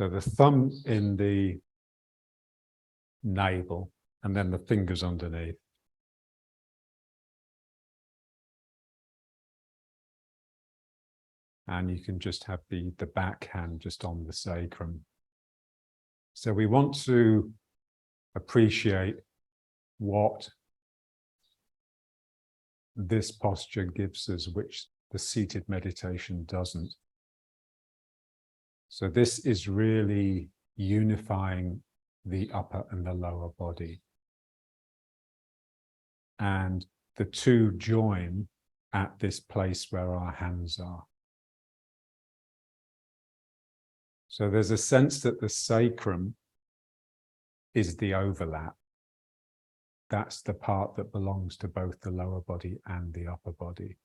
So the thumb in the navel and then the fingers underneath. And you can just have the back hand just on the sacrum. So we want to appreciate what this posture gives us, which the seated meditation doesn't. So this is really unifying the upper and the lower body. And the two join at this place where our hands are. So there's a sense that the sacrum is the overlap. That's the part that belongs to both the lower body and the upper body.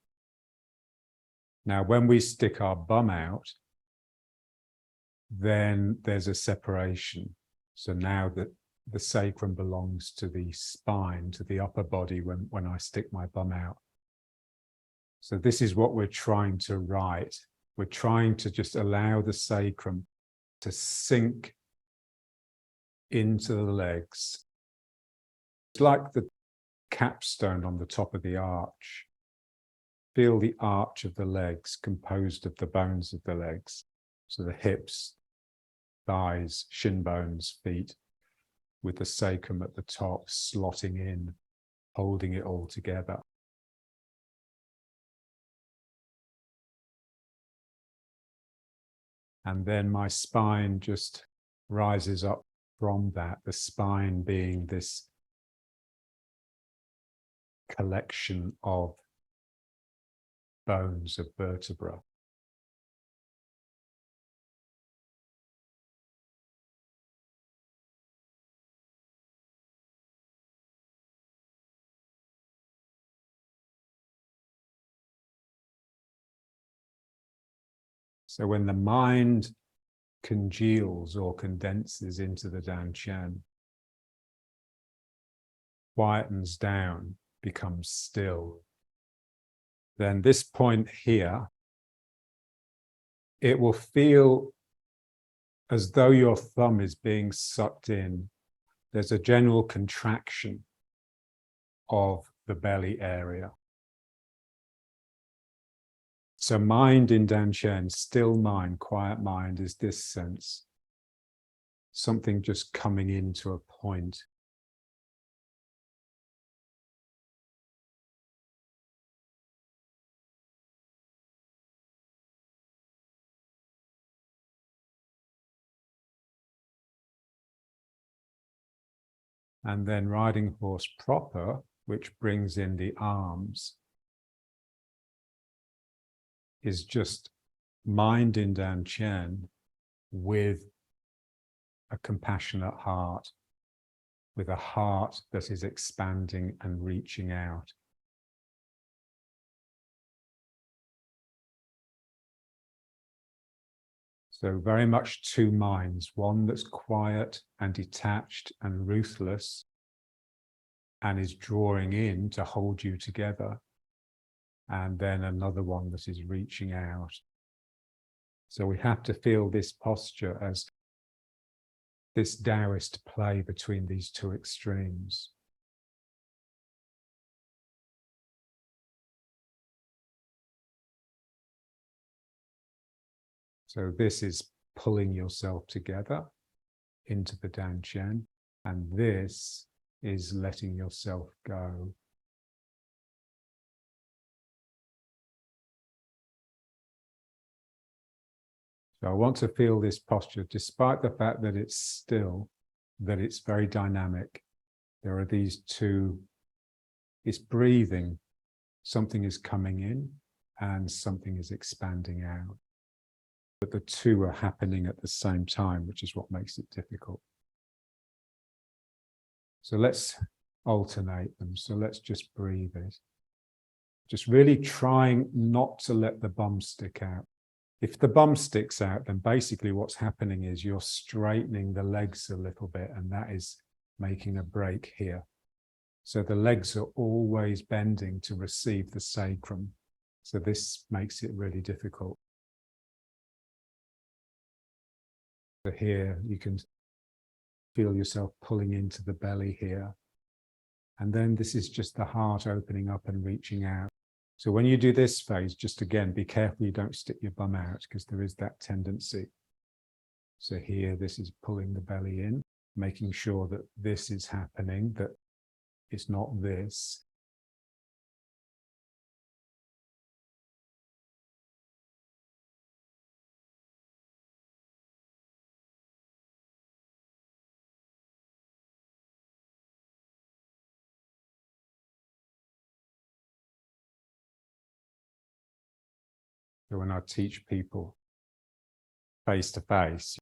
Now, when we stick our bum out, then there's a separation. So now that the sacrum belongs to the spine, to the upper body when I stick my bum out. So this is what we're trying to write. We're trying to just allow the sacrum to sink into the legs. It's like the capstone on the top of the arch. Feel the arch of the legs composed of the bones of the legs. So the hips, thighs, shin bones, feet, with the sacrum at the top slotting in, holding it all together. And then my spine just rises up from that, the spine being this collection of bones of vertebra. So when the mind congeals or condenses into the Dantian, quietens down, becomes still, then this point here, it will feel as though your thumb is being sucked in. There's a general contraction of the belly area. So mind in Dantian, still mind, quiet mind, is this sense. Something just coming into a point. And then riding horse proper, which brings in the arms, is just mind in Dantian with a compassionate heart, with a heart that is expanding and reaching out. So very much two minds, one that's quiet and detached and ruthless and is drawing in to hold you together, and then another one that is reaching out. So we have to feel this posture as this Taoist play between these two extremes. So this is pulling yourself together into the Dantian, and this is letting yourself go. So I want to feel this posture, despite the fact that it's still, that it's very dynamic. There are these two, it's breathing. Something is coming in and something is expanding out. But the two are happening at the same time, which is what makes it difficult. So let's alternate them. So let's just breathe it. Just really trying not to let the bum stick out. If the bum sticks out, then basically what's happening is you're straightening the legs a little bit, and that is making a break here. So the legs are always bending to receive the sacrum. So this makes it really difficult. So here you can feel yourself pulling into the belly here. And then this is just the heart opening up and reaching out. So when you do this phase, just again, be careful you don't stick your bum out, because there is that tendency. So here, this is pulling the belly in, making sure that this is happening, that it's not this. So when I teach people face to face,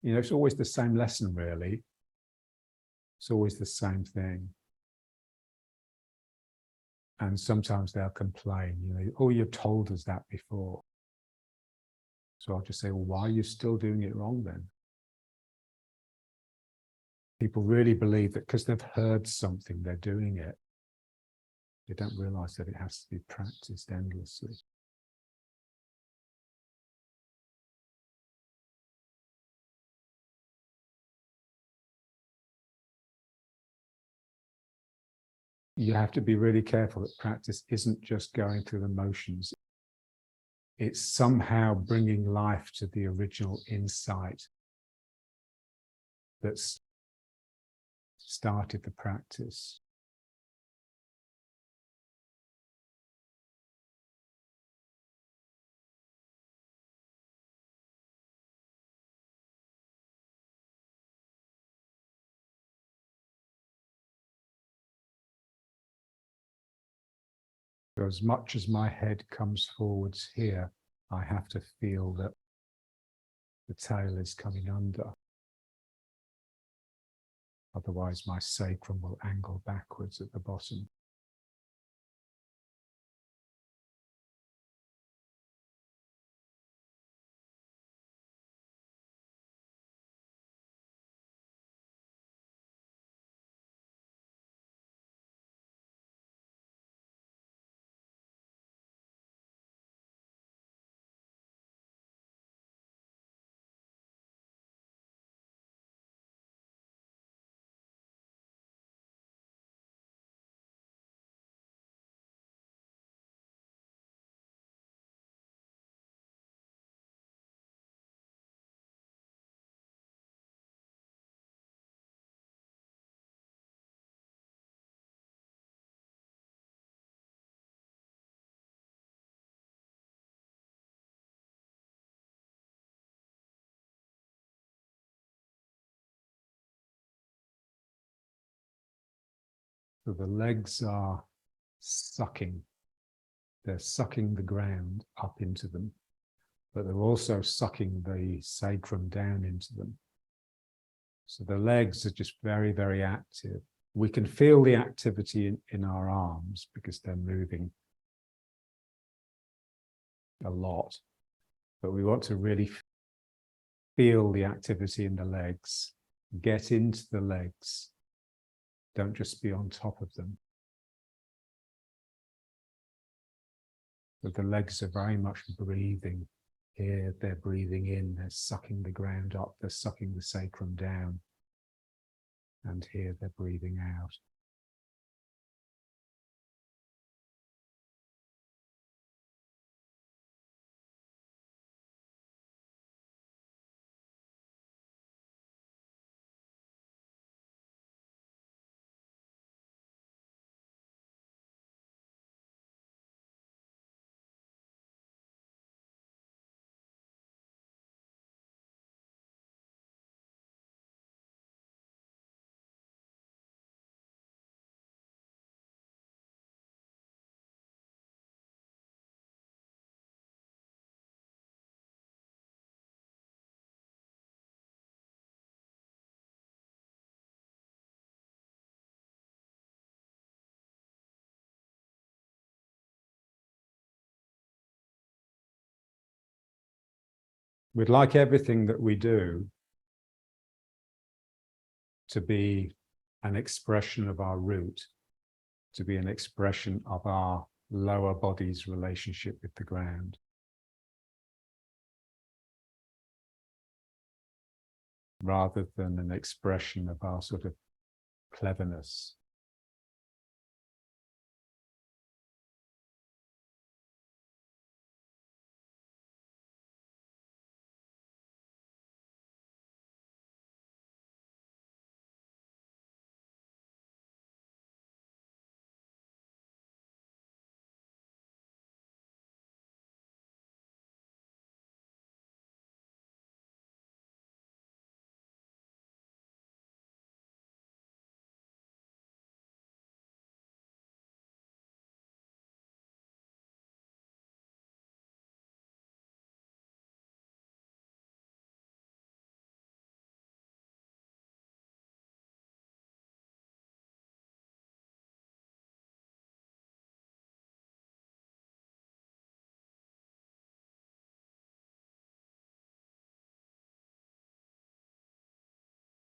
it's always the same lesson, really. It's always the same thing. And sometimes they'll complain, oh, you've told us that before. So I'll just say, well, why are you still doing it wrong then? People really believe that because they've heard something, they're doing it. They don't realize that it has to be practiced endlessly. You have to be really careful that practice isn't just going through the motions. It's somehow bringing life to the original insight that's started the practice. So as much as my head comes forwards here, I have to feel that the tail is coming under. Otherwise, my sacrum will angle backwards at the bottom. So the legs are sucking. They're sucking the ground up into them, but they're also sucking the sacrum down into them. So the legs are just very, very active. We can feel the activity in our arms because they're moving a lot, but we want to really feel the activity in the legs, get into the legs. Don't just be on top of them. But the legs are very much breathing. Here they're breathing in, they're sucking the ground up, they're sucking the sacrum down. And here they're breathing out. We'd like everything that we do to be an expression of our root, to be an expression of our lower body's relationship with the ground, rather than an expression of our sort of cleverness.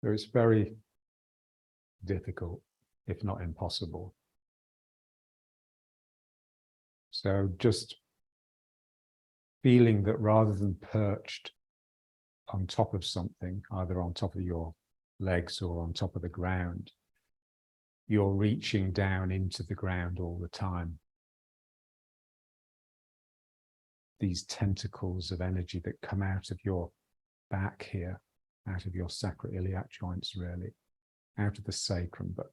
So it's very difficult, if not impossible. So just feeling that rather than perched on top of something, either on top of your legs or on top of the ground, you're reaching down into the ground all the time. These tentacles of energy that come out of your back here, out of your sacroiliac joints, really, out of the sacrum, but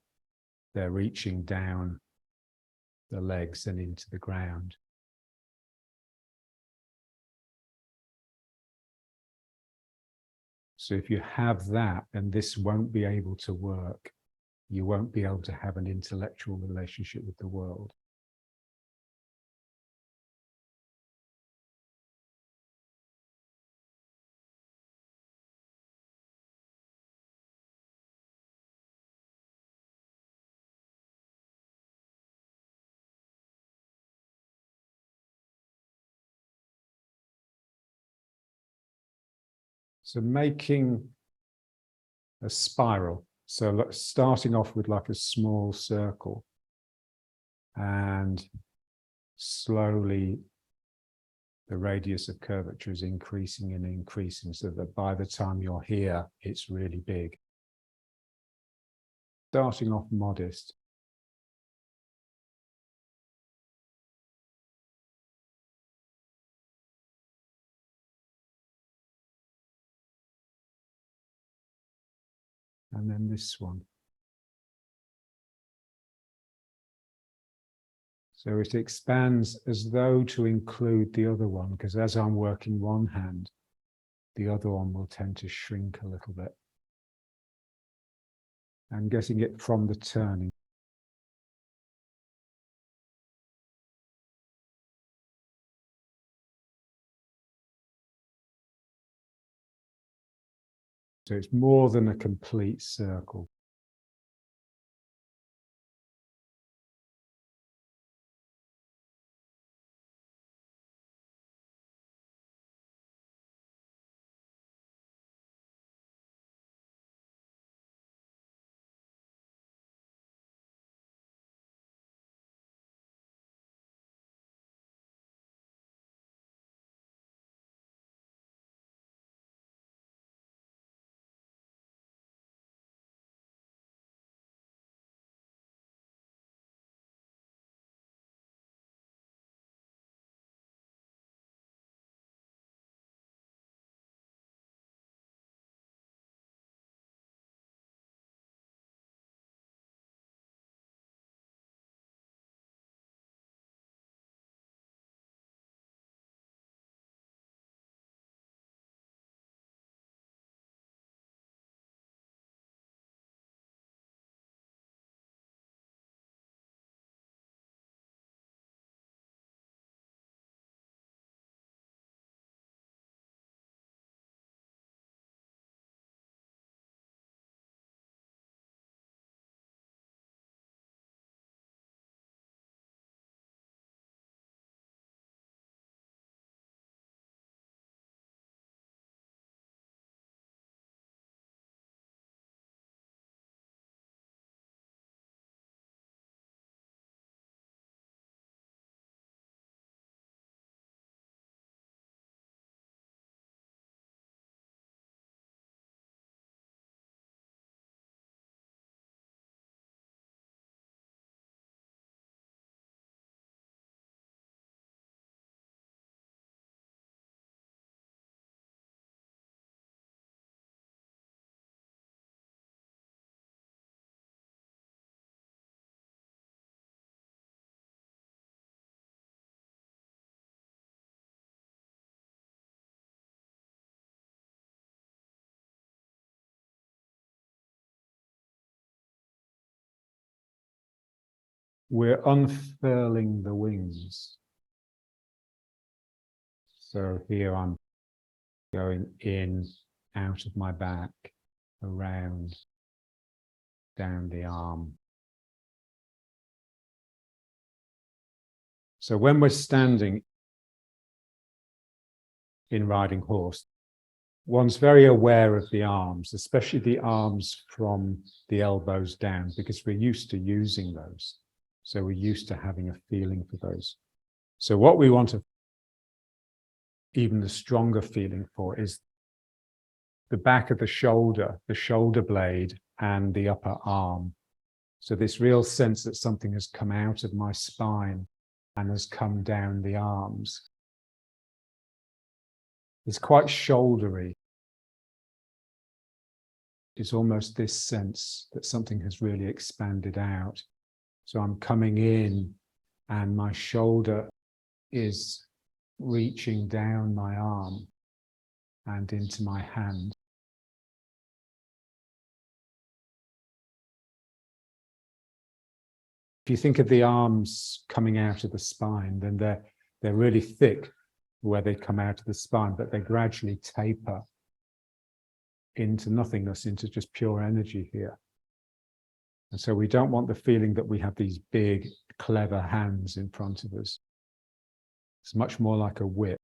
they're reaching down the legs and into the ground. So if you have that, then this won't be able to work. You won't be able to have an intellectual relationship with the world. So making a spiral. So starting off with like a small circle and slowly the radius of curvature is increasing and increasing so that by the time you're here, it's really big. Starting off modest. And then this one. So it expands as though to include the other one, because as I'm working one hand, the other one will tend to shrink a little bit. And getting it from the turning. So it's more than a complete circle. we're unfurling the wings. So here I'm going in, out of my back, around, down the arm. So when we're standing in riding horse, one's very aware of the arms, especially the arms from the elbows down, because we're used to using those. So we're used to having a feeling for those. So what we want to, even the stronger feeling for, is the back of the shoulder blade, and the upper arm. So this real sense that something has come out of my spine and has come down the arms. It's quite shouldery. It's almost this sense that something has really expanded out. So I'm coming in and my shoulder is reaching down my arm and into my hand. If you think of the arms coming out of the spine, then they're really thick where they come out of the spine, but they gradually taper into nothingness, into just pure energy here. And so we don't want the feeling that we have these big, clever hands in front of us. It's much more like a whip.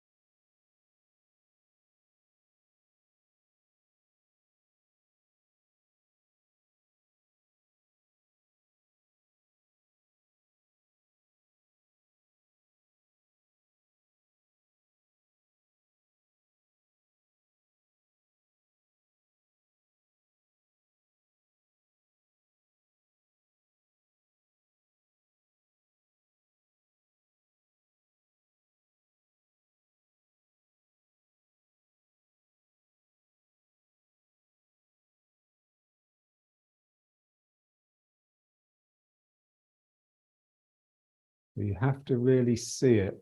You have to really see it.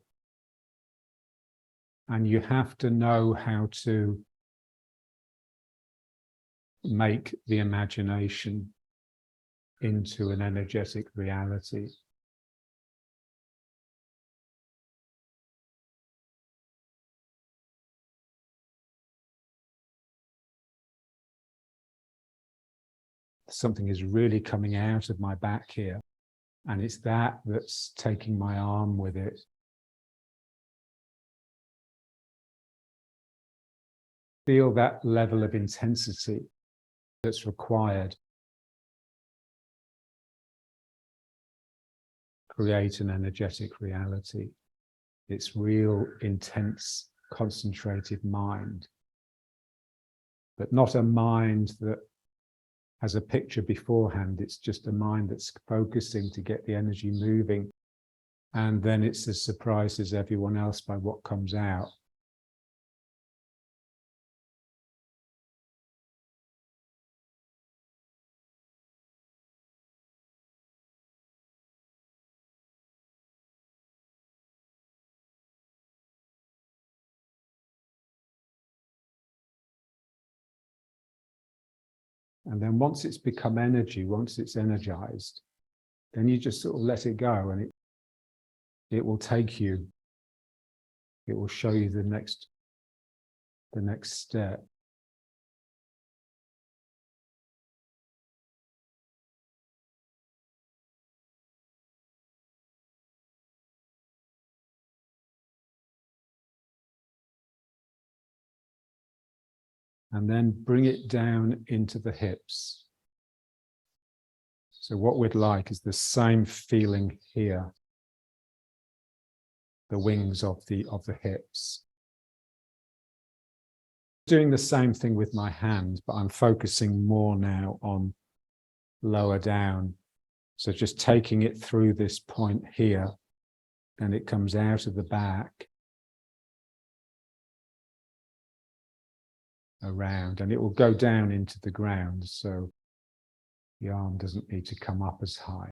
And you have to know how to make the imagination into an energetic reality. Something is really coming out of my back here, and it's that's taking my arm with it. Feel that level of intensity that's required. Create an energetic reality. It's real, intense, concentrated mind, but not a mind that has a picture beforehand. It's just a mind that's focusing to get the energy moving, and then it's as surprised as everyone else by what comes out. And then once it's become energy, once it's energized, then you just sort of let it go, and it will take you, it will show you the next step. And then bring it down into the hips. So what we'd like is the same feeling here, the wings of the hips. Doing the same thing with my hand, but I'm focusing more now on lower down. So just taking it through this point here, and it comes out of the back, around, and it will go down into the ground, so the arm doesn't need to come up as high.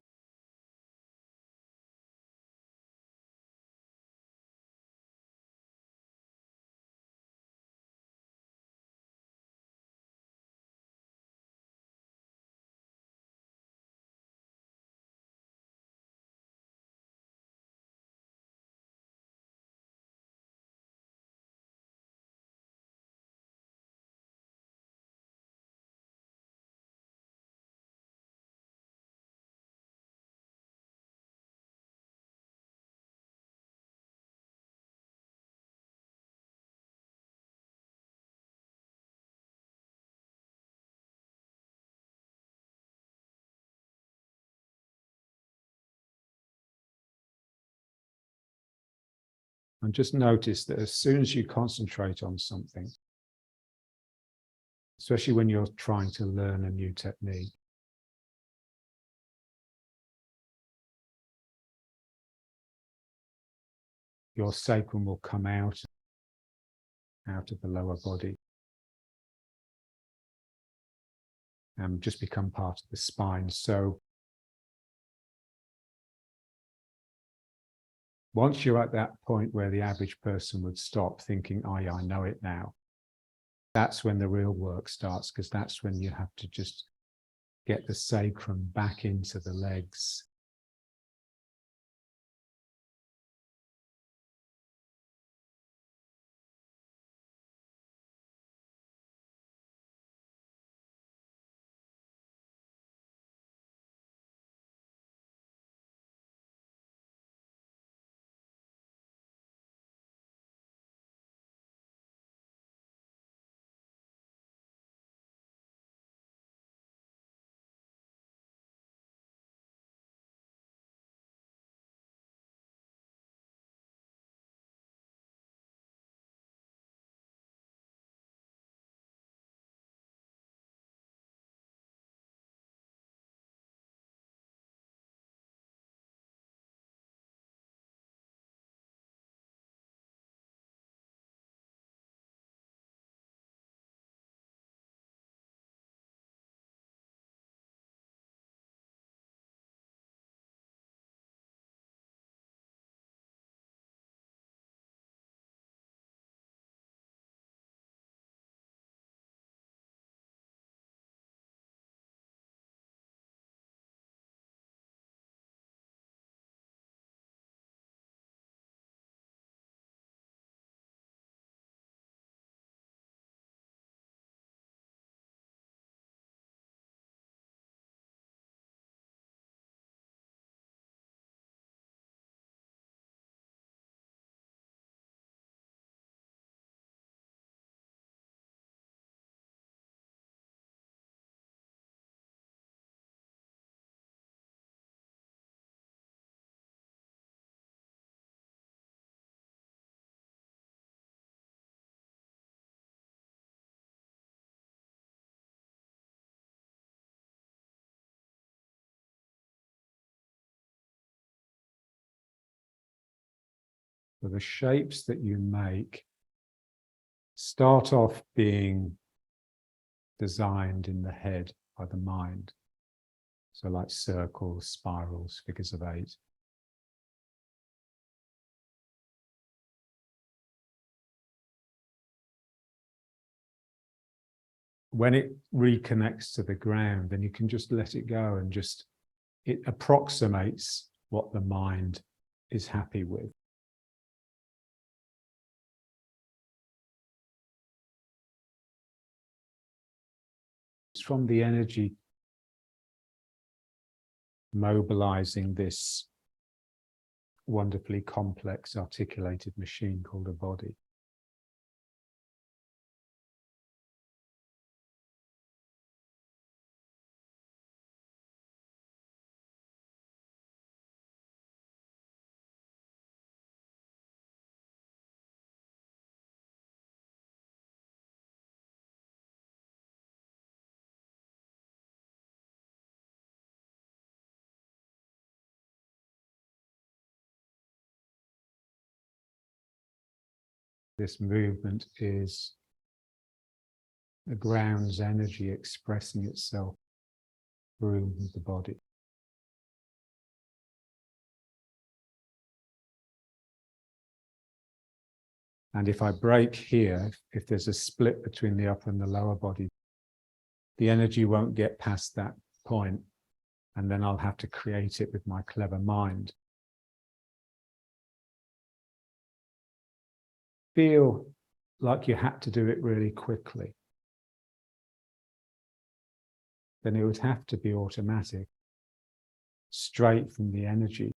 And just notice that as soon as you concentrate on something, especially when you're trying to learn a new technique, your sacrum will come out of the lower body and just become part of the spine. So once you're at that point where the average person would stop thinking, oh yeah, I know it now, that's when the real work starts, because that's when you have to just get the sacrum back into the legs. So the shapes that you make start off being designed in the head by the mind. So like circles, spirals, figures of 8. When it reconnects to the ground, then you can just let it go and just, it approximates what the mind is happy with. It's from the energy mobilizing this wonderfully complex articulated machine called a body. This movement is the ground's energy expressing itself through the body. And if I break here, if there's a split between the upper and the lower body, the energy won't get past that point, and then I'll have to create it with my clever mind. Feel like you had to do it really quickly. Then it would have to be automatic, straight from the energy.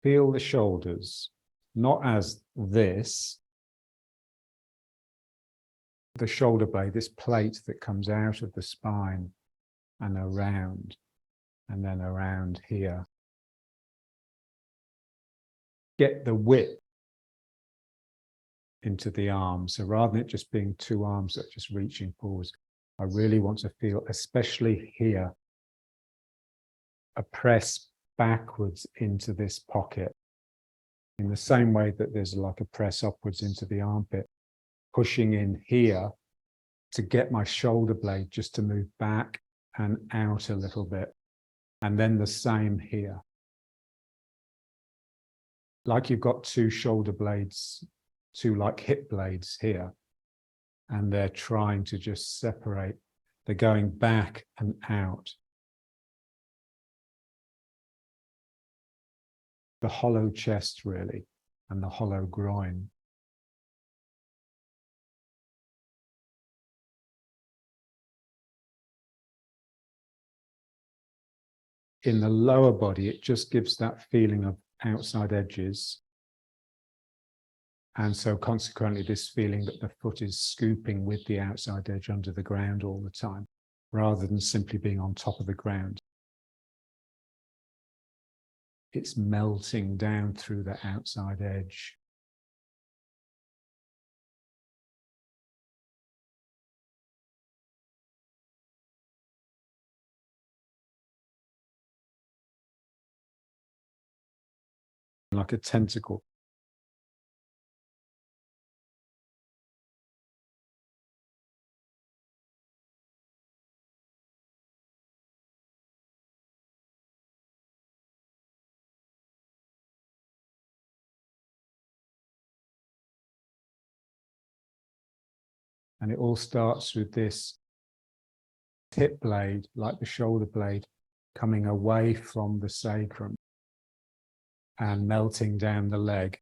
Feel the shoulders, not as this, the shoulder blade, this plate that comes out of the spine and then around here. Get the width into the arms. So rather than it just being two arms that are just reaching forwards, I really want to feel, especially here, a press backwards into this pocket. In the same way that there's like a press upwards into the armpit, pushing in here to get my shoulder blade just to move back and out a little bit. And then the same here. Like you've got two shoulder blades, two like hip blades here, and they're trying to just separate. They're going back and out. The hollow chest, really, and the hollow groin. In the lower body, it just gives that feeling of outside edges. And so consequently, this feeling that the foot is scooping with the outside edge under the ground all the time, rather than simply being on top of the ground. It's melting down through the outside edge. Like a tentacle. And it all starts with this hip blade, like the shoulder blade, coming away from the sacrum and melting down the leg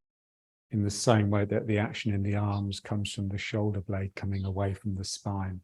in the same way that the action in the arms comes from the shoulder blade coming away from the spine.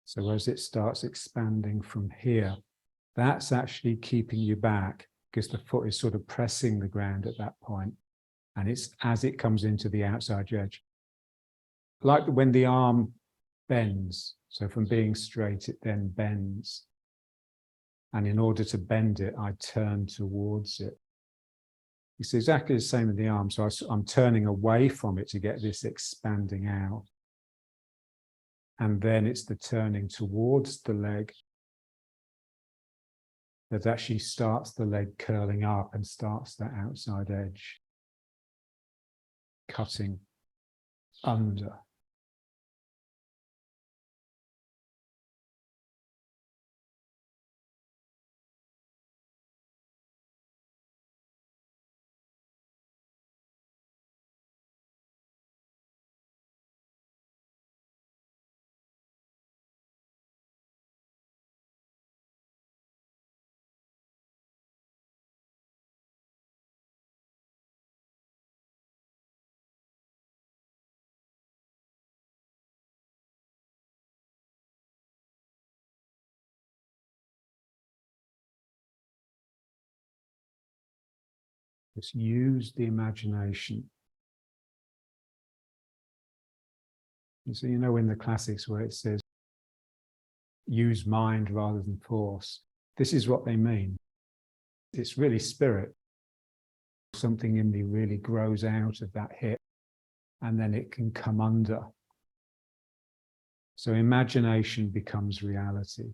So as it starts expanding from here, that's actually keeping you back because the foot is sort of pressing the ground at that point. And it's as it comes into the outside edge. Like when the arm bends, so from being straight, it then bends. And in order to bend it, I turn towards it. It's exactly the same in the arm. So I'm turning away from it to get this expanding out. And then it's the turning towards the leg that actually starts the leg curling up and starts that outside edge cutting under. Just use the imagination. And so, you know, in the classics where it says, use mind rather than force, this is what they mean. It's really spirit. Something in me really grows out of that hip and then it can come under. So imagination becomes reality.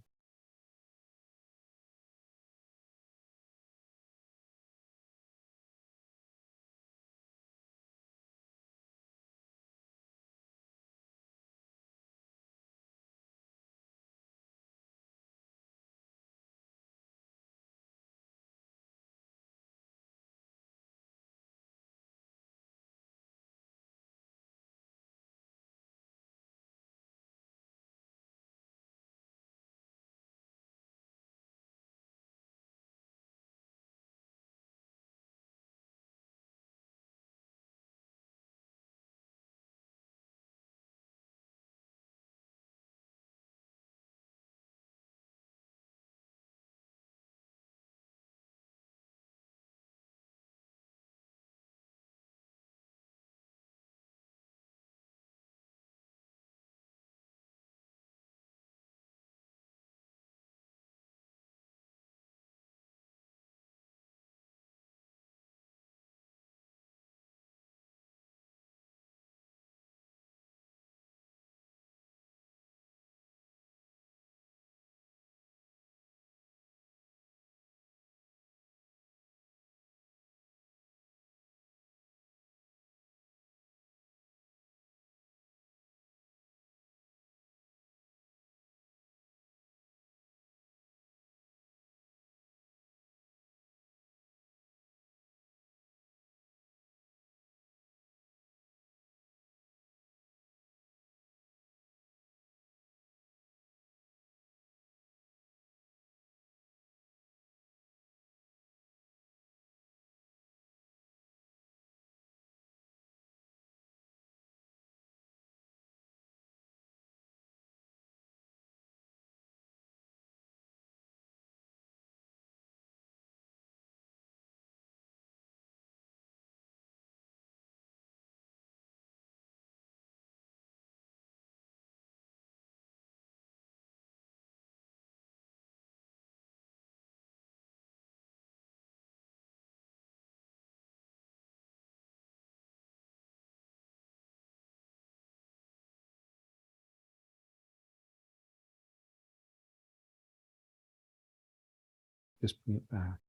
Just bring it back.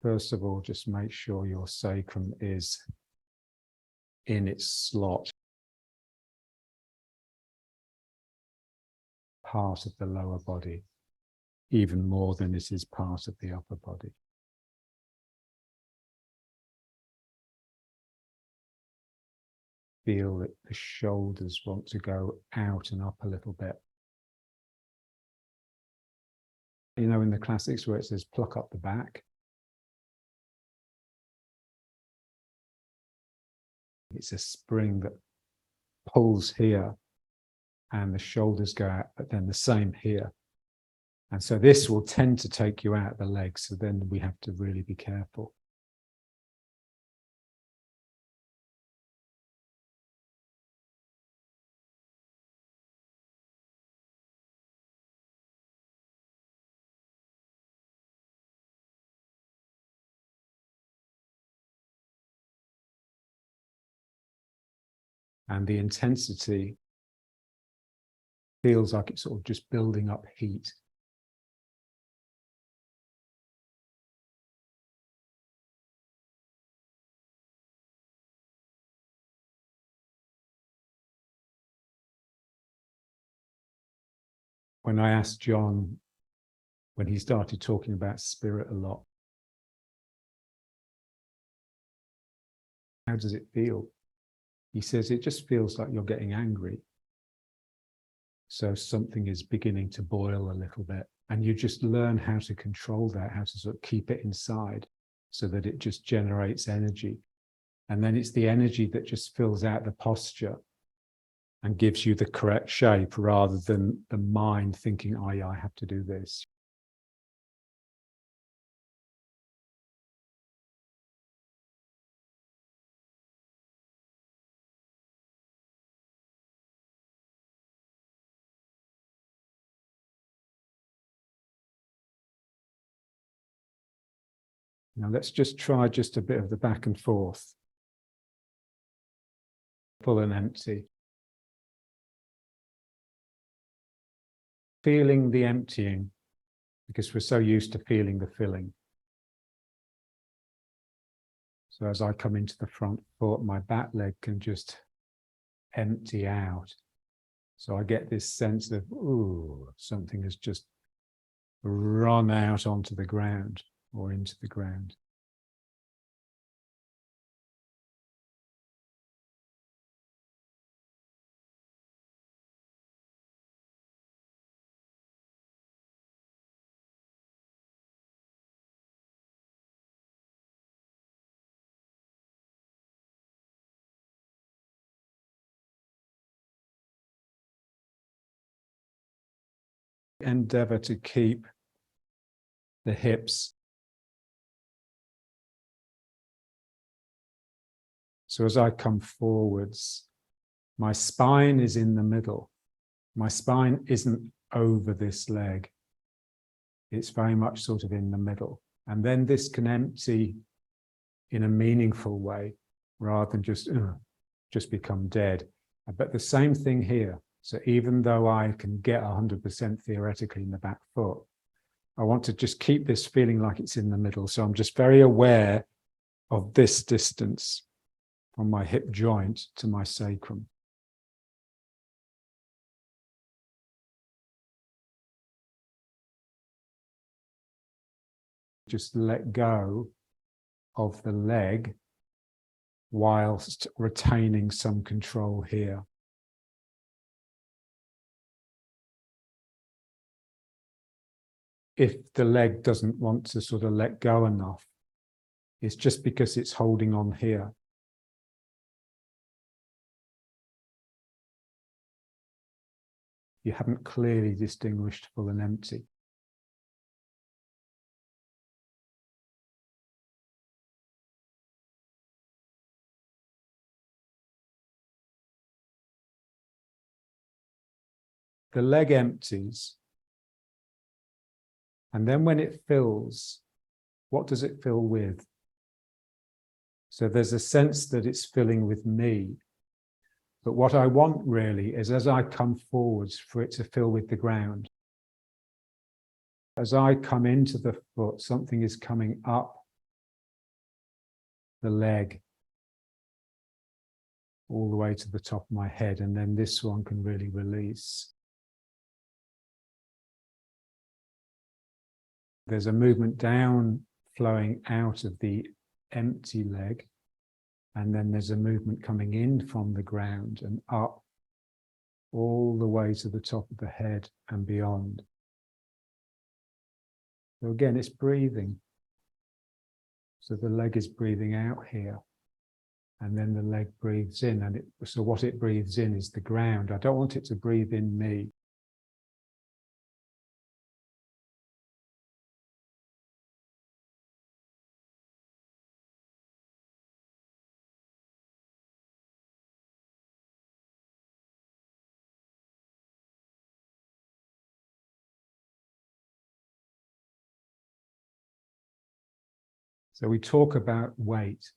First of all, just make sure your sacrum is in its slot, part of the lower body, even more than it is part of the upper body. Feel that the shoulders want to go out and up a little bit. You know, in the classics where it says pluck up the back, it's a spring that pulls here and the shoulders go out, but then the same here. And so this will tend to take you out the legs. So then we have to really be careful. And the intensity feels like it's sort of just building up heat. When I asked John, when he started talking about spirit a lot, how does it feel? He says, it just feels like you're getting angry. So something is beginning to boil a little bit. And you just learn how to control that, how to sort of keep it inside so that it just generates energy. And then it's the energy that just fills out the posture and gives you the correct shape rather than the mind thinking, oh yeah, I have to do this. Now let's just try just a bit of the back and forth. Full and empty. Feeling the emptying, because we're so used to feeling the filling. So as I come into the front foot, my back leg can just empty out. So I get this sense of, ooh, something has just run out onto the ground or into the ground. Endeavor to keep the hips. So as I come forwards, my spine is in the middle. My spine isn't over this leg. It's very much sort of in the middle. And then this can empty in a meaningful way rather than just become dead. But the same thing here. So even though I can get 100% theoretically in the back foot, I want to just keep this feeling like it's in the middle. So I'm just very aware of this distance from my hip joint to my sacrum. Just let go of the leg whilst retaining some control here. If the leg doesn't want to sort of let go enough, it's just because it's holding on here. You haven't clearly distinguished full and empty. The leg empties. And then when it fills, what does it fill with? So there's a sense that it's filling with me. But what I want really is as I come forwards for it to fill with the ground. As I come into the foot, something is coming up the leg all the way to the top of my head, and then this one can really release. There's a movement down flowing out of the empty leg, and then there's a movement coming in from the ground and up all the way to the top of the head and beyond. So again, it's breathing. So the leg is breathing out here, and then the leg breathes in, and so what it breathes in is the ground. I don't want it to breathe in me. So we talk about weight.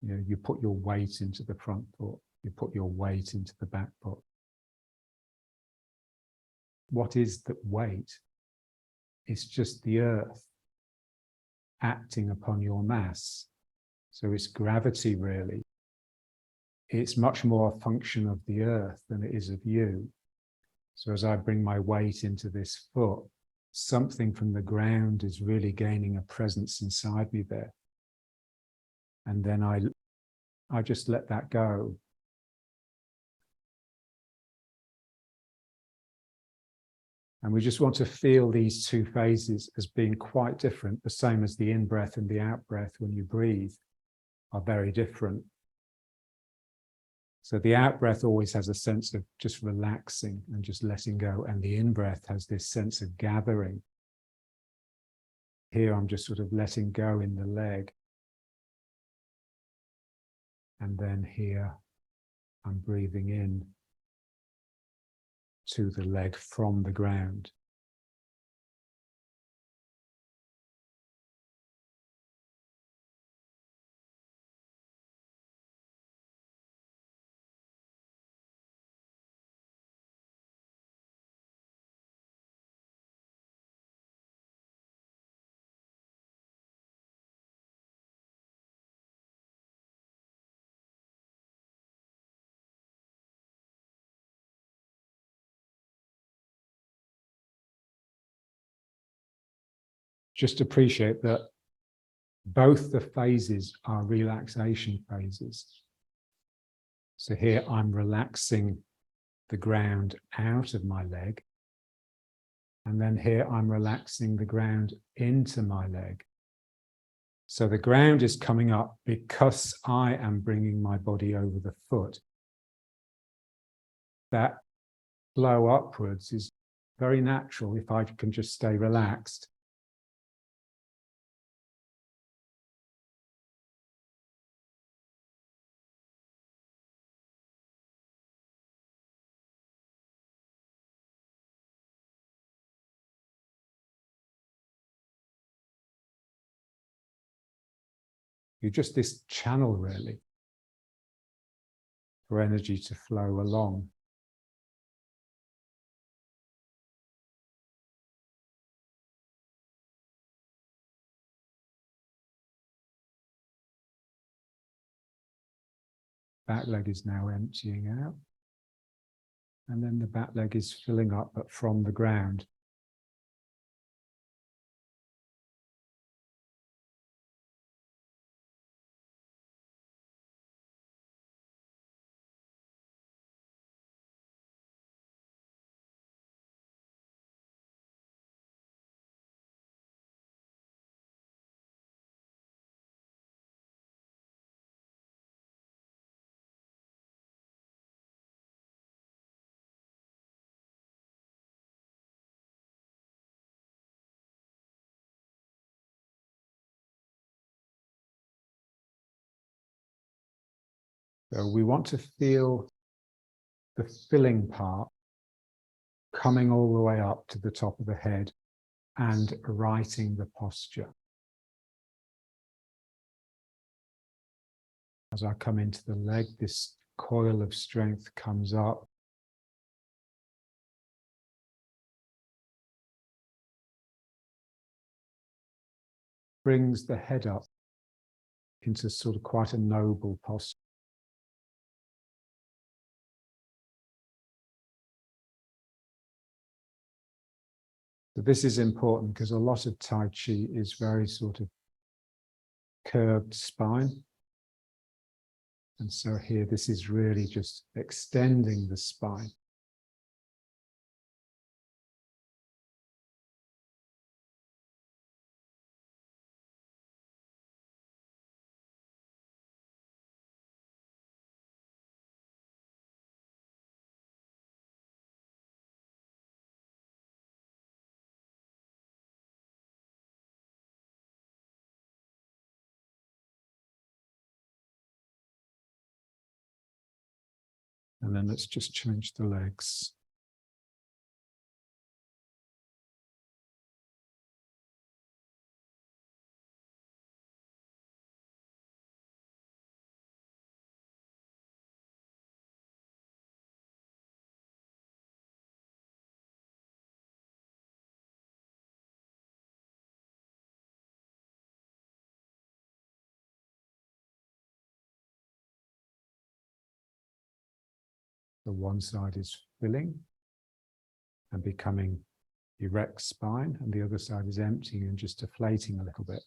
You know, you put your weight into the front foot, you put your weight into the back foot. What is the weight? It's just the earth acting upon your mass. So it's gravity, really. It's much more a function of the earth than it is of you. So as I bring my weight into this foot, something from the ground is really gaining a presence inside me there. And then I just let that go. And we just want to feel these two phases as being quite different, the same as the in-breath and the out-breath when you breathe are very different. So the out-breath always has a sense of just relaxing and just letting go, and the in-breath has this sense of gathering. Here I'm just sort of letting go in the leg. And then here I'm breathing in to the leg from the ground. Just appreciate that both the phases are relaxation phases. So here I'm relaxing the ground out of my leg. And then here I'm relaxing the ground into my leg. So the ground is coming up because I am bringing my body over the foot. That flow upwards is very natural if I can just stay relaxed. You're just this channel, really, for energy to flow along. Back leg is now emptying out. And then the back leg is filling up, but from the ground. So we want to feel the filling part coming all the way up to the top of the head and righting the posture. As I come into the leg, this coil of strength comes up. brings the head up into sort of quite a noble posture. So this is important because a lot of Tai Chi is very sort of curved spine. And so here, this is really just extending the spine. And then let's just change the legs. So one side is filling and becoming erect spine, and the other side is emptying and just deflating a little bit.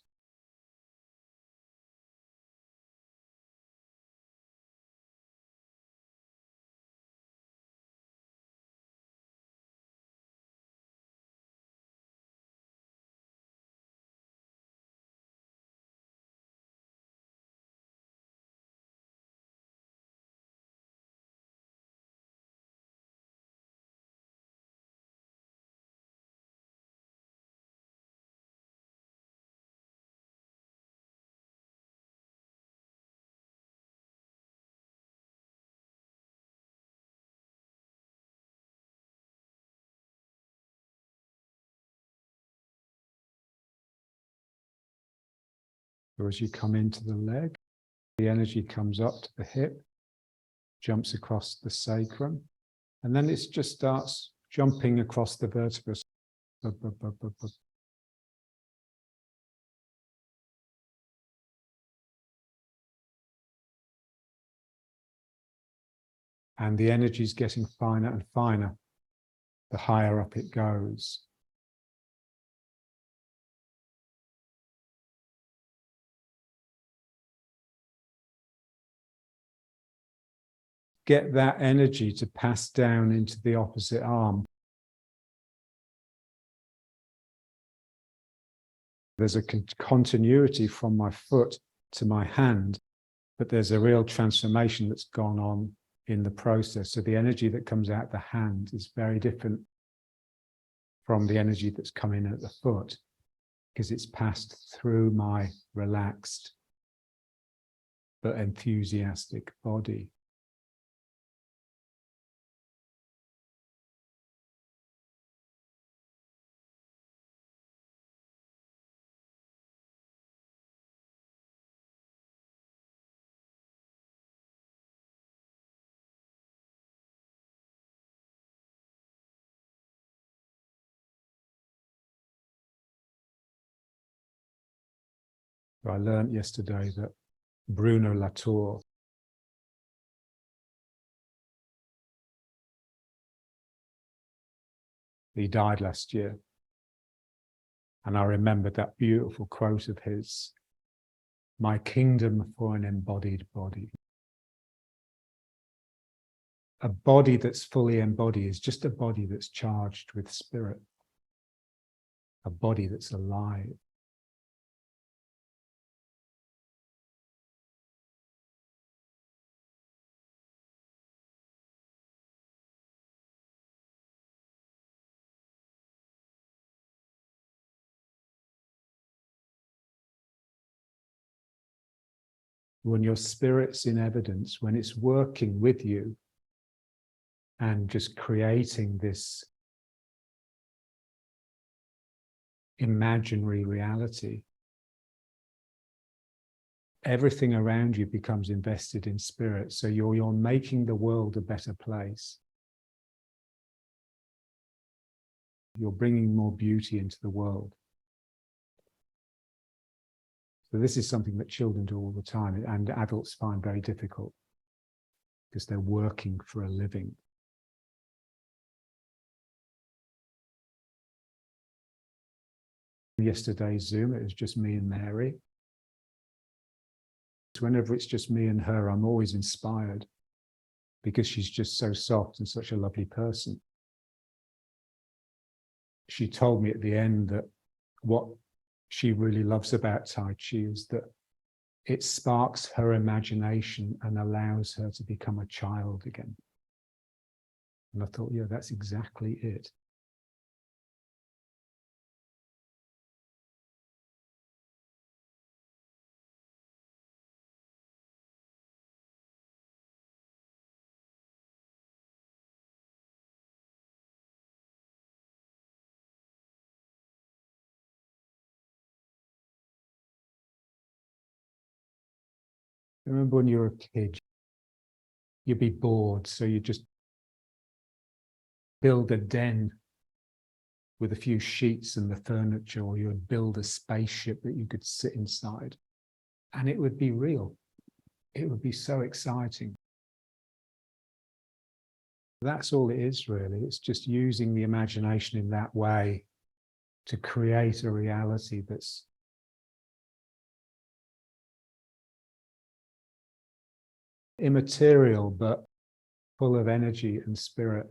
So as you come into the leg, the energy comes up to the hip, jumps across the sacrum, and then it just starts jumping across the vertebrae. And the energy is getting finer and finer the higher up it goes. Get that energy to pass down into the opposite arm. There's a continuity from my foot to my hand, but there's a real transformation that's gone on in the process. So the energy that comes out the hand is very different from the energy that's coming at the foot, because it's passed through my relaxed but enthusiastic body. I learned yesterday that Bruno Latour, he died last year. And I remembered that beautiful quote of his, "My kingdom for an embodied body." A body that's fully embodied is just a body that's charged with spirit, a body that's alive. When your spirit's in evidence, when it's working with you and just creating this imaginary reality, everything around you becomes invested in spirit. So you're making the world a better place. You're bringing more beauty into the world. So this is something that children do all the time and adults find very difficult because they're working for a living. Yesterday's Zoom, it was just me and Mary. Whenever it's just me and her, I'm always inspired because she's just so soft and such a lovely person. She told me at the end that what she really loves about Tai Chi is that it sparks her imagination and allows her to become a child again. And I thought, yeah, that's exactly it. I remember when you were a kid, you'd be bored, so you just build a den with a few sheets and the furniture, or you would build a spaceship that you could sit inside, and it would be real. It would be so exciting. That's all it is, really. It's just using the imagination in that way to create a reality that's immaterial, but full of energy and spirit.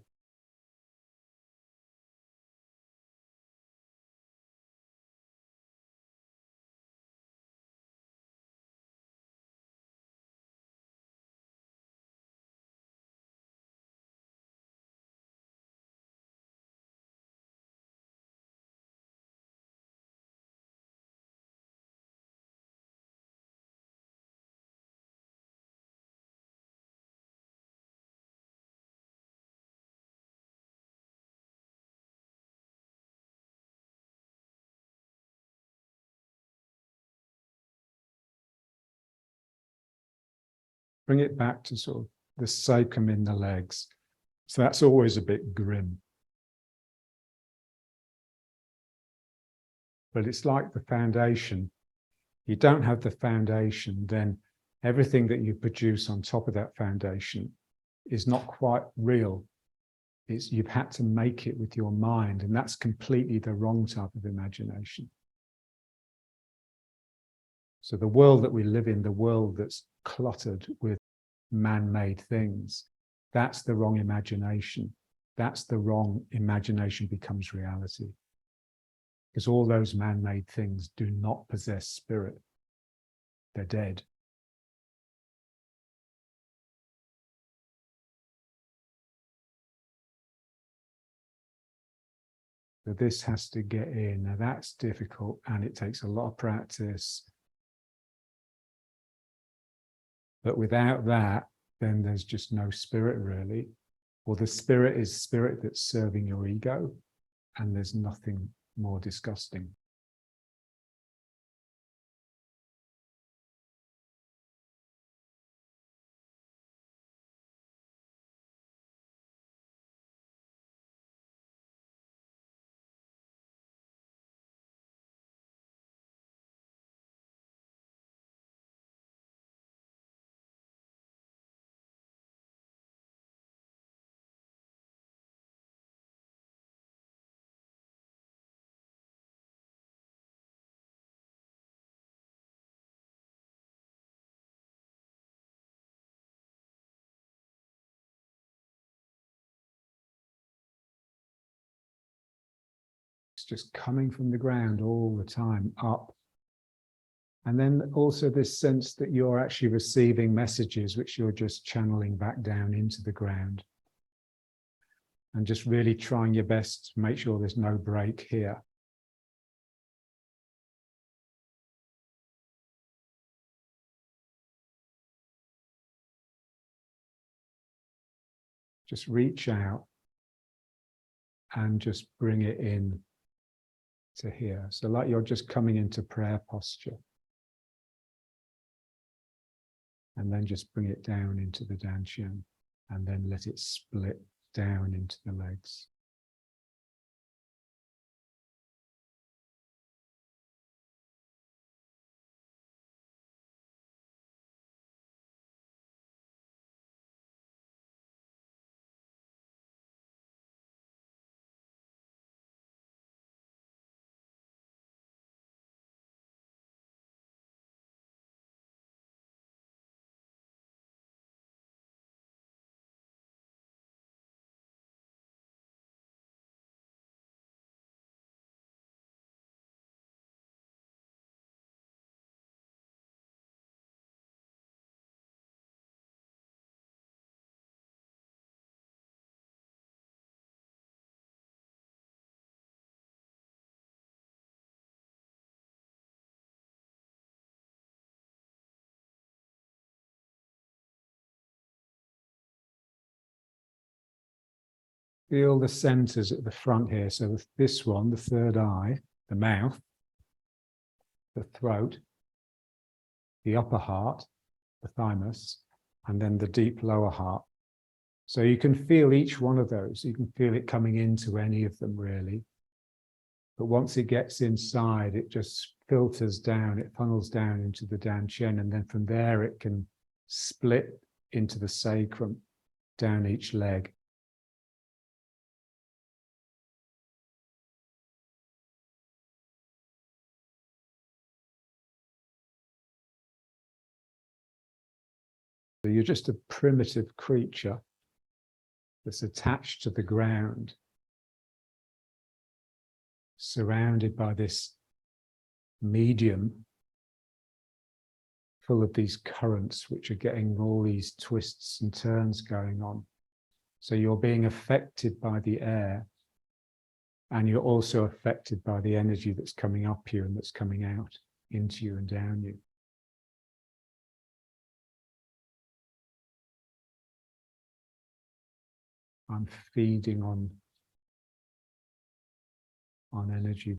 Bring it back to sort of the sacrum in the legs. So that's always a bit grim. But it's like the foundation. You don't have the foundation, then everything that you produce on top of that foundation is not quite real. You've had to make it with your mind, and that's completely the wrong type of imagination. So the world that we live in, the world that's cluttered with man-made things, that's the wrong imagination. That's the wrong imagination becomes reality. Because all those man-made things do not possess spirit. They're dead. So this has to get in. Now that's difficult and it takes a lot of practice. But without that, then there's just no spirit really. Or the spirit is spirit that's serving your ego, and there's nothing more disgusting. It's just coming from the ground all the time, up. And then also this sense that you're actually receiving messages which you're just channeling back down into the ground. And just really trying your best to make sure there's no break here. Just reach out and just bring it in to here. So like you're just coming into prayer posture. And then just bring it down into the dantian, and then let it split down into the legs. Feel the centers at the front here. So this one, the third eye, the mouth, the throat, the upper heart, the thymus, and then the deep lower heart. So you can feel each one of those. You can feel it coming into any of them, really. But once it gets inside, it just filters down, it funnels down into the dantian, and then from there it can split into the sacrum, down each leg. So you're just a primitive creature that's attached to the ground, surrounded by this medium full of these currents which are getting all these twists and turns going on. So you're being affected by the air, and you're also affected by the energy that's coming up you and that's coming out into you and down you. I'm feeding on energy.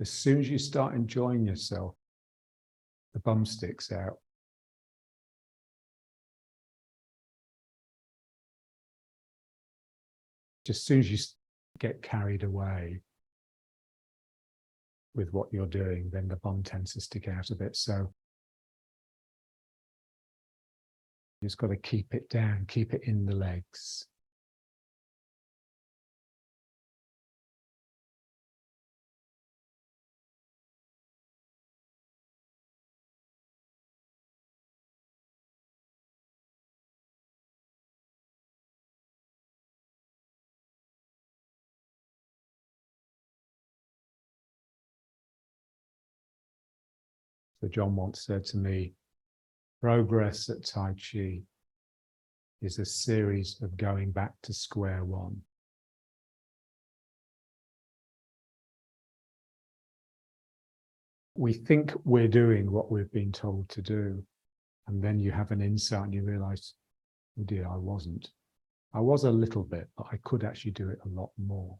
As soon as you start enjoying yourself, the bum sticks out. Just as soon as you get carried away with what you're doing, then the bum tends to stick out a bit. So you just got to keep it down, keep it in the legs. So John once said to me, progress at Tai Chi is a series of going back to square one. We think we're doing what we've been told to do, and then you have an insight and you realize, oh dear, I wasn't. I was a little bit, but I could actually do it a lot more.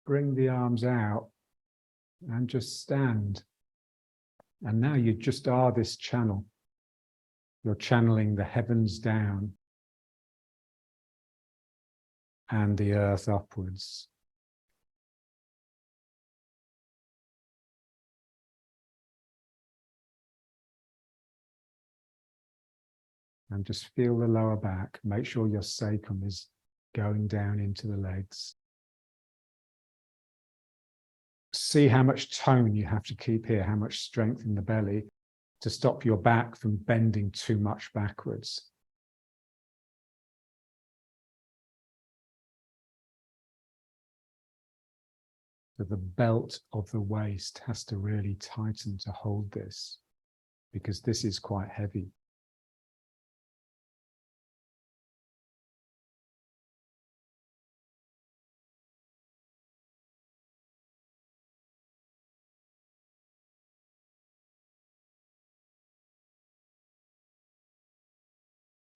Bring the arms out and just stand. And now you just are this channel. You're channeling the heavens down and the earth upwards. And just feel the lower back. Make sure your sacrum is going down into the legs. See how much tone you have to keep here, how much strength in the belly to stop your back from bending too much backwards. So the belt of the waist has to really tighten to hold this, because this is quite heavy.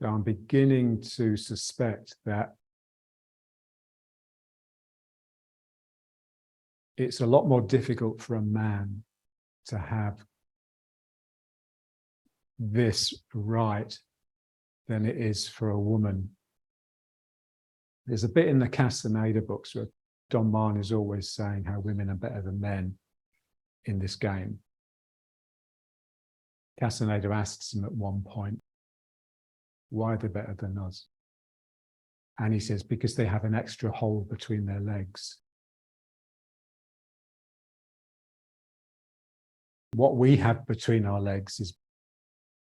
So I'm beginning to suspect that it's a lot more difficult for a man to have this right than it is for a woman. There's a bit in the Castaneda books where Don Marn is always saying how women are better than men in this game. Castaneda asks him at one point, why are they better than us? And he says, because they have an extra hole between their legs. What we have between our legs is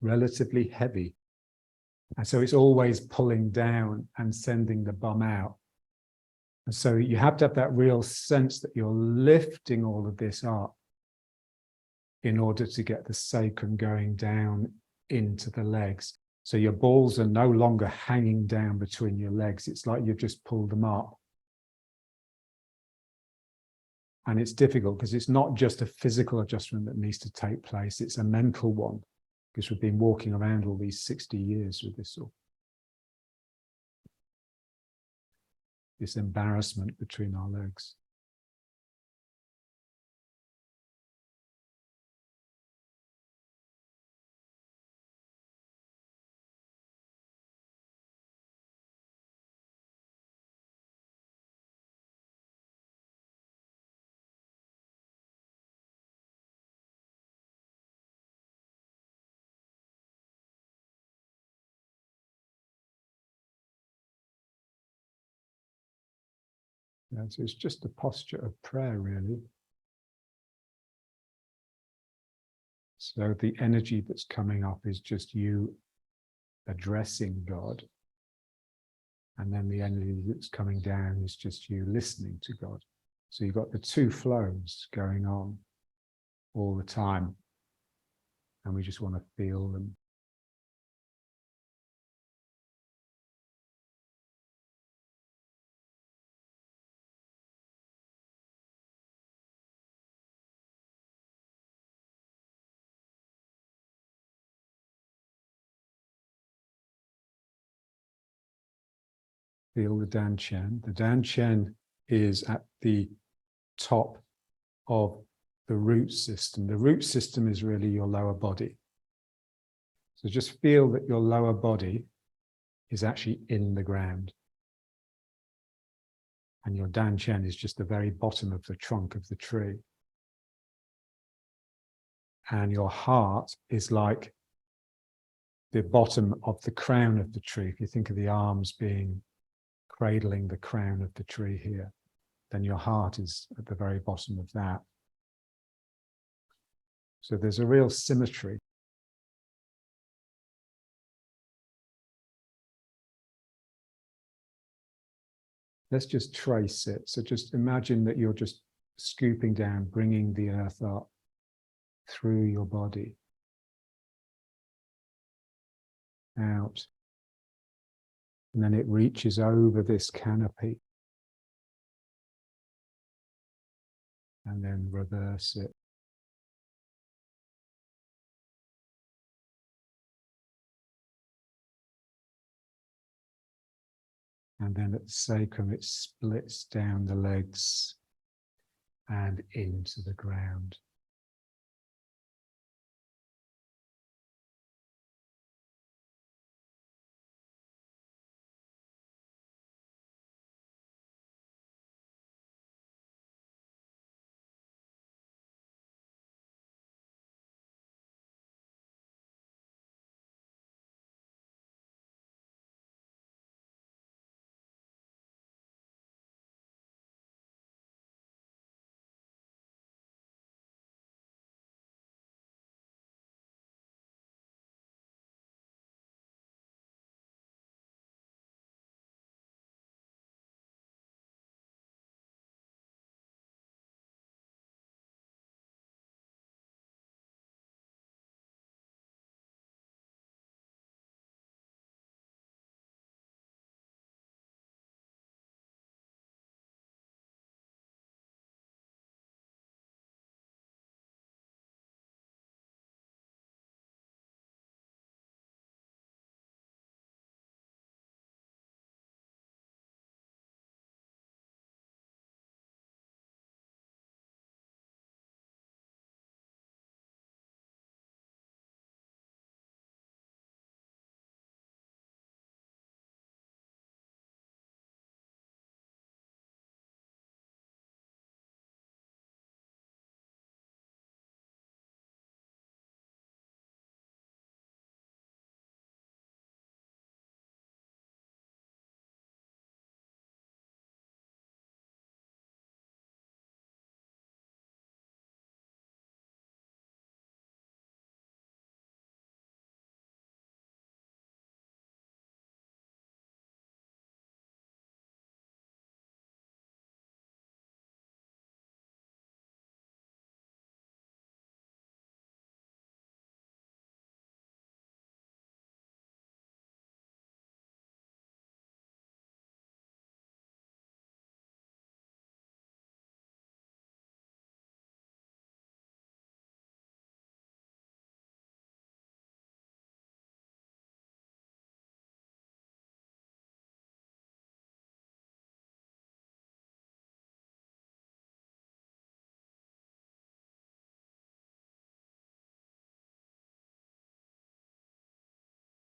relatively heavy. And so it's always pulling down and sending the bum out. And so you have to have that real sense that you're lifting all of this up in order to get the sacrum going down into the legs. So your balls are no longer hanging down between your legs. It's like you've just pulled them up. And it's difficult because it's not just a physical adjustment that needs to take place. It's a mental one, because we've been walking around all these 60 years with this embarrassment between our legs. Yeah, so it's just a posture of prayer, really. So the energy that's coming up is just you addressing God. And then the energy that's coming down is just you listening to God. So you've got the two flows going on all the time. And we just want to feel them. Feel the danchen. The danchen is at the top of the root system. The root system is really your lower body. So just feel that your lower body is actually in the ground. And your danchen is just the very bottom of the trunk of the tree. And your heart is like the bottom of the crown of the tree. If you think of the arms being cradling the crown of the tree here, then your heart is at the very bottom of that. So there's a real symmetry. Let's just trace it. So just imagine that you're just scooping down, bringing the earth up through your body, out, and then it reaches over this canopy, and then reverse it. And then at the sacrum, it splits down the legs and into the ground.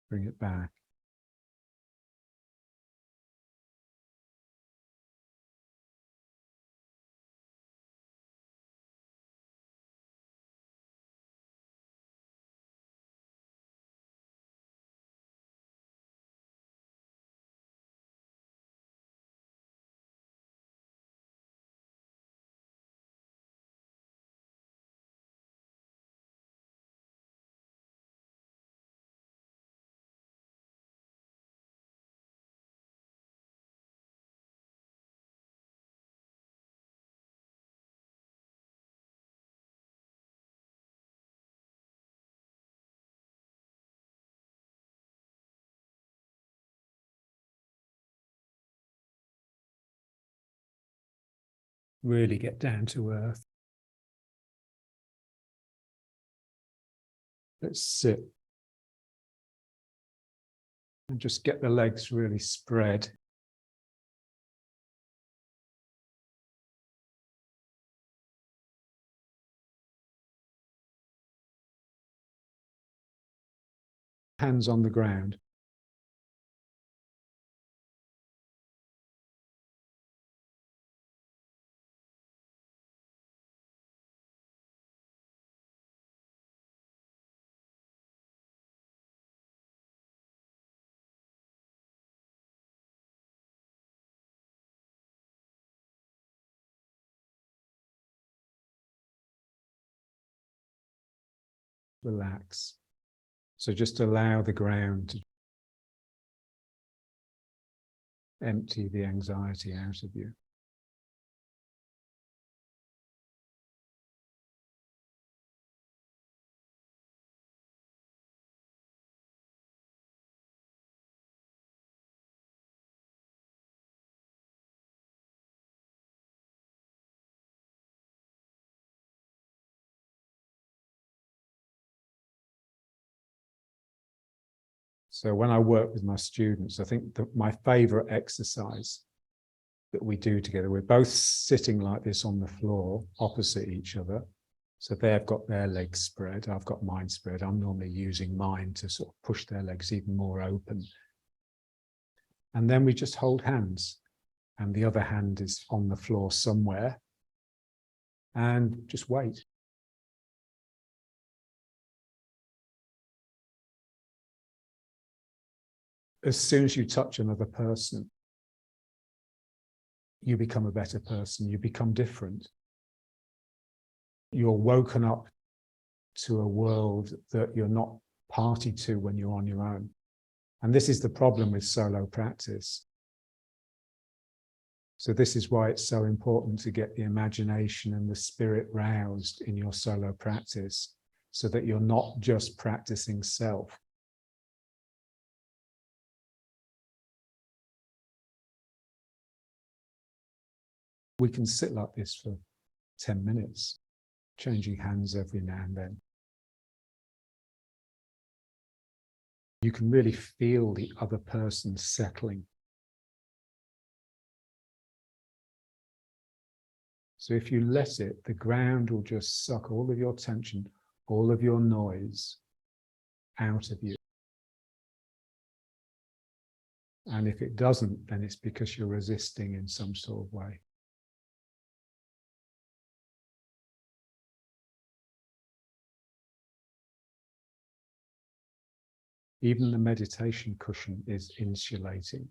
Bring it back. Really get down to earth. Let's sit. And just get the legs really spread. Hands on the ground. Relax. So just allow the ground to empty the anxiety out of you. So when I work with my students, I think that my favorite exercise that we do together, we're both sitting like this on the floor opposite each other. So they've got their legs spread, I've got mine spread. I'm normally using mine to sort of push their legs even more open. And then we just hold hands and the other hand is on the floor somewhere and just wait. As soon as you touch another person, you become a better person, you become different. You're woken up to a world that you're not party to when you're on your own. And this is the problem with solo practice. So this is why it's so important to get the imagination and the spirit roused in your solo practice, so that you're not just practicing self. We can sit like this for 10 minutes, changing hands every now and then. You can really feel the other person settling. So if you let it, the ground will just suck all of your tension, all of your noise out of you. And if it doesn't, then it's because you're resisting in some sort of way. Even the meditation cushion is insulating.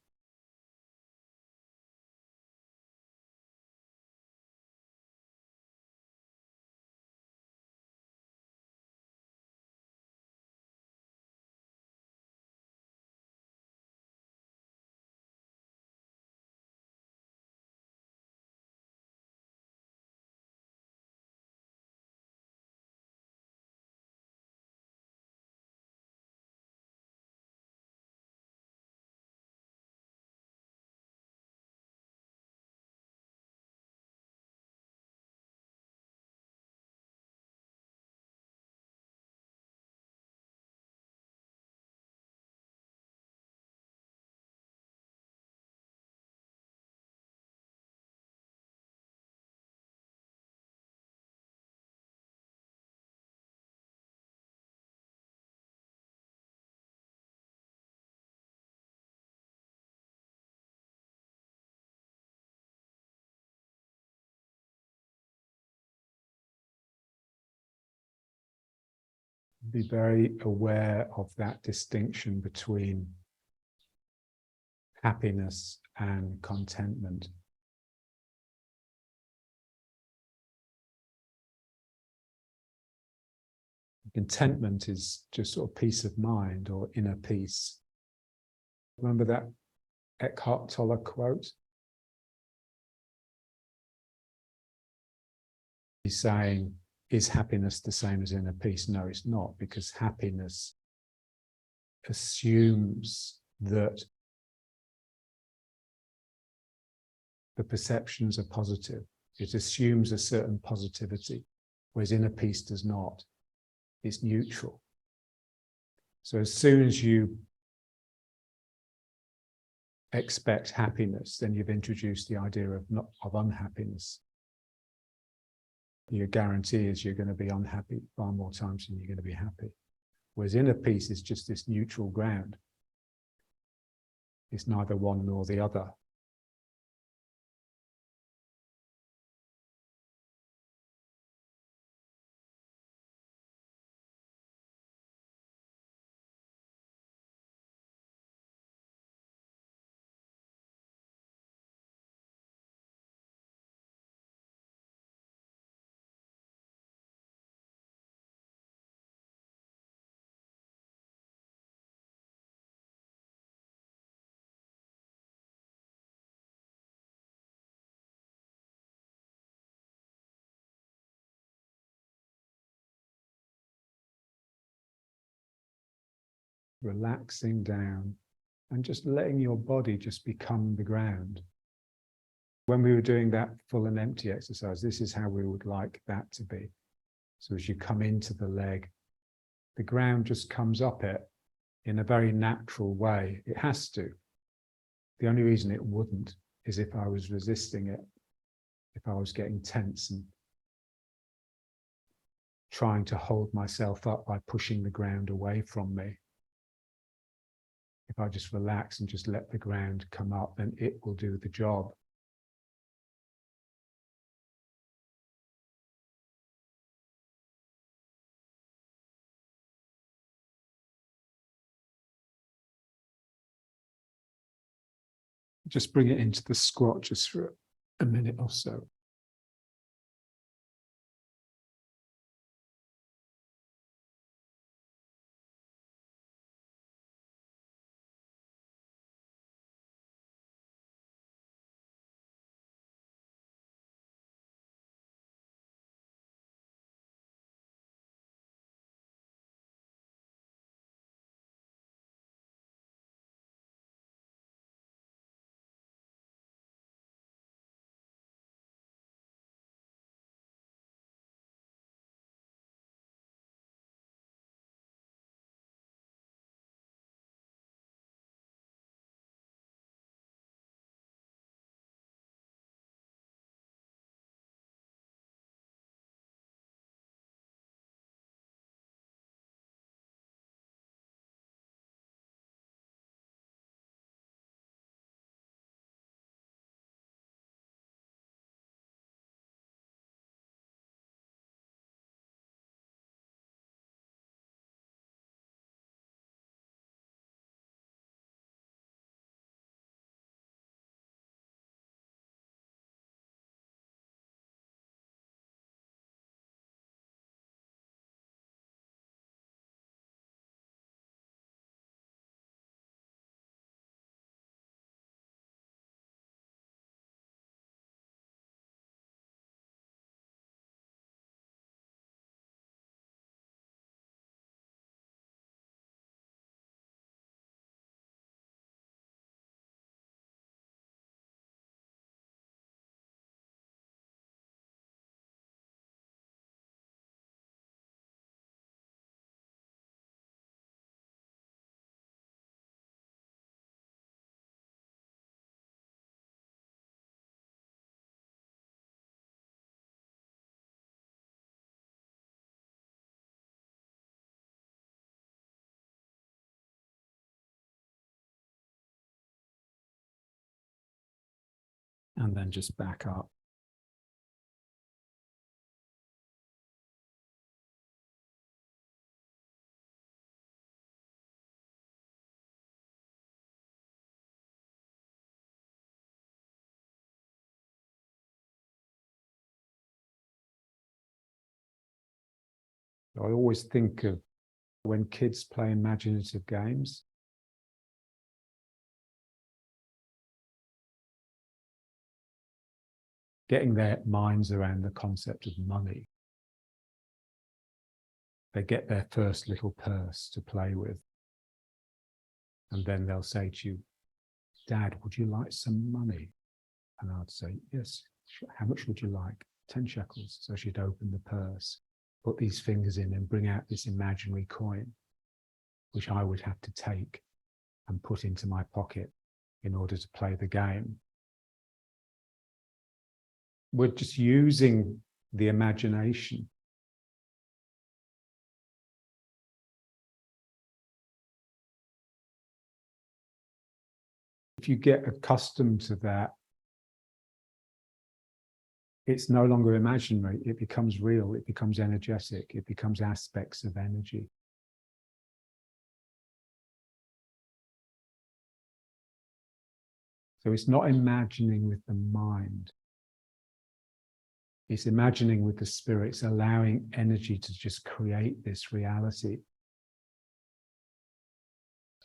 Be very aware of that distinction between happiness and contentment. Contentment is just sort of peace of mind or inner peace. Remember that Eckhart Tolle quote? He's saying, is happiness the same as inner peace? No, it's not, because happiness assumes that the perceptions are positive. It assumes a certain positivity, whereas inner peace does not. It's neutral. So as soon as you expect happiness, then you've introduced the idea of unhappiness. Your guarantee is you're going to be unhappy far more times than you're going to be happy. Whereas inner peace is just this neutral ground. It's neither one nor the other. Relaxing down and just letting your body just become the ground. When we were doing that full and empty exercise, this is how we would like that to be. So as you come into the leg, the ground just comes up it in a very natural way. It has to. The only reason it wouldn't is if I was resisting it, if I was getting tense and trying to hold myself up by pushing the ground away from me. If I just relax and just let the ground come up, then it will do the job. Just bring it into the squat just for a minute or so. And then just back up. I always think of when kids play imaginative games. Getting their minds around the concept of money. They get their first little purse to play with. And then they'll say to you, Dad, would you like some money? And I'd say, yes. How much would you like? 10 shekels. So she'd open the purse, put these fingers in and bring out this imaginary coin, which I would have to take and put into my pocket in order to play the game. We're just using the imagination. If you get accustomed to that, it's no longer imaginary. It becomes real. It becomes energetic. It becomes aspects of energy. So it's not imagining with the mind. It's imagining with the spirit. It's allowing energy to just create this reality.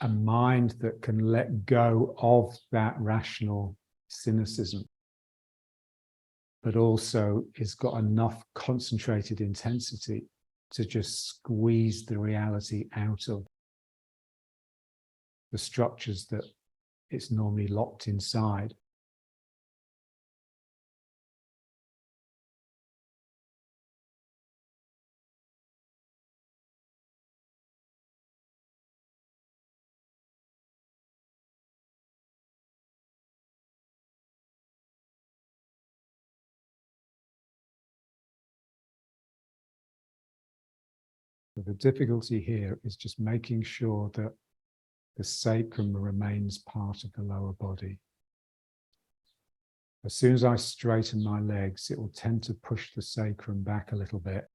A mind that can let go of that rational cynicism, but also has got enough concentrated intensity to just squeeze the reality out of the structures that it's normally locked inside. So the difficulty here is just making sure that the sacrum remains part of the lower body. As soon as I straighten my legs, it will tend to push the sacrum back a little bit,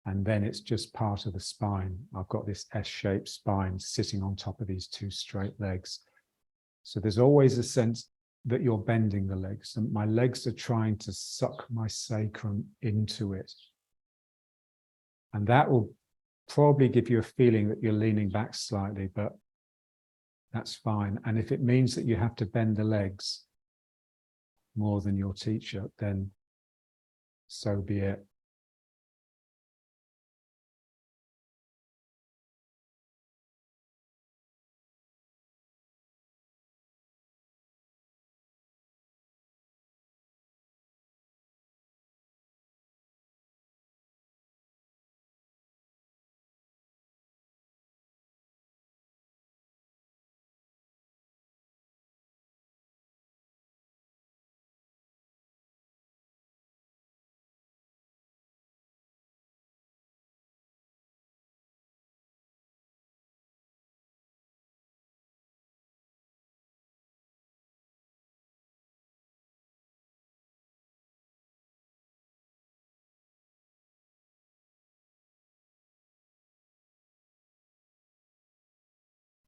and then it's just part of the spine. I've got this S-shaped spine sitting on top of these two straight legs. So there's always a sense that you're bending the legs, and my legs are trying to suck my sacrum into it. And that will probably give you a feeling that you're leaning back slightly, but that's fine. And if it means that you have to bend the legs more than your teacher, then so be it.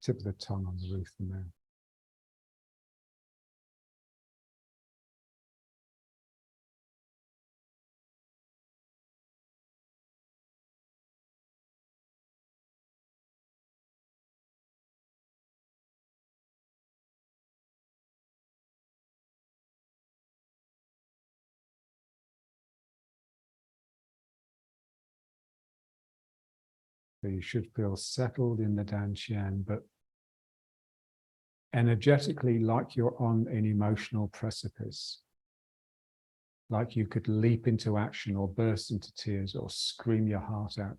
Tip of the tongue on the roof of the mouth. So you should feel settled in the dantian, but energetically like you're on an emotional precipice. Like you could leap into action or burst into tears or scream your heart out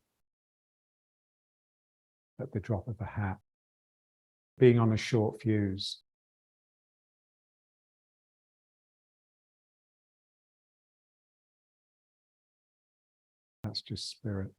at the drop of a hat. Being on a short fuse. That's just spirit.